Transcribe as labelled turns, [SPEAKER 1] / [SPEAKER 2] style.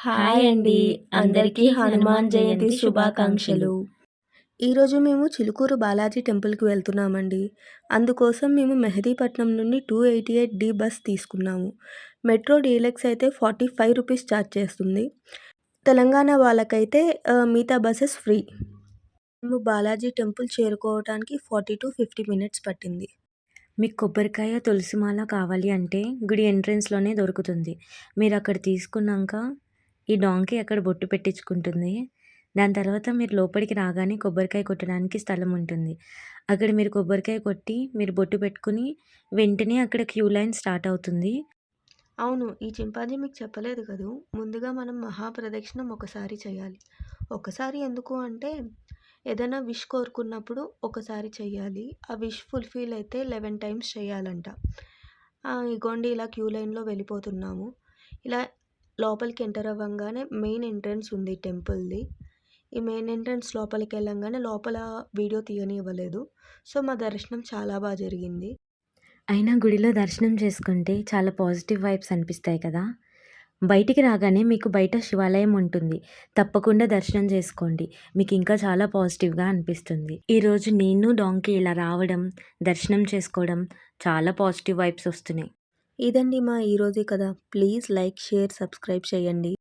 [SPEAKER 1] Hi అండి. అందరికీ హనుమాన్ జయంతి శుభాకాంక్షలు. ఈరోజు మేము చిలుకూరు బాలాజీ టెంపుల్‌కి వెళ్తున్నామండి. అందుకోసం మేము మెహదీపట్నం నుండి 288 డి బస్ తీసుకున్నాము. మెట్రో డీలక్స్ అయితే ₹45 ఛార్జ్ చేస్తుంది. తెలంగాణ వాళ్ళకైతే మిగతా బసెస్ ఫ్రీ. మేము బాలాజీ టెంపుల్ చేరుకోవటానికి 40-50 మినిట్స్ పట్టింది.
[SPEAKER 2] మీకు కొబ్బరికాయ, తులసిమాల కావాలి అంటే గుడి ఎంట్రన్స్‌లోనే దొరుకుతుంది. మీరక్కడ తీసుకున్నాక ఈ డాంకీ అక్కడ బొట్టు పెట్టించుకుంటుంది. దాని తర్వాత మీరు లోపలికి రాగానే కొబ్బరికాయ కొట్టడానికి స్థలం ఉంటుంది. అక్కడ మీరు కొబ్బరికాయ కొట్టి, మీరు బొట్టు పెట్టుకొని వెంటనే అక్కడ క్యూ లైన్ స్టార్ట్ అవుతుంది.
[SPEAKER 1] అవును. ఈ చింపాంజీ మీకు చెప్పలేదు కదూ! ముందుగా మనం మహాప్రదక్షిణం ఒకసారి చేయాలి. ఒకసారి ఎందుకు అంటే ఏదైనా విష్ కోరుకున్నప్పుడు ఒకసారి చెయ్యాలి. ఆ విష్ ఫుల్‌ఫిల్ అయితే 11 టైమ్స్ చేయాలంట. ఇగోండి ఇలా క్యూ లైన్‌లో వెళ్ళిపోతున్నాము. ఇలా లోపలికి ఎంటర్ అవ్వంగానే మెయిన్ ఎంట్రన్స్ ఉంది టెంపుల్‌ది. ఈ మెయిన్ ఎంట్రన్స్ లోపలికెళ్ళంగానే లోపల వీడియో తీయనివ్వలేదు. సో, మా దర్శనం చాలా జరిగింది.
[SPEAKER 2] అయినా గుడిలో దర్శనం చేసుకుంటే చాలా పాజిటివ్ వైబ్స్ అనిపిస్తాయి కదా! బయటికి రాగానే మీకు బయట శివాలయం ఉంటుంది. తప్పకుండా దర్శనం చేసుకోండి. మీకు ఇంకా చాలా పాజిటివ్‌గా అనిపిస్తుంది. ఈరోజు నేను డాంకీ ఇలా రావడం, దర్శనం చేసుకోవడం చాలా పాజిటివ్ వైబ్స్ వస్తున్నాయి.
[SPEAKER 1] ఇదండి మా ఈరోజు కథ. ప్లీజ్ లైక్, షేర్, సబ్స్క్రైబ్ చేయండి.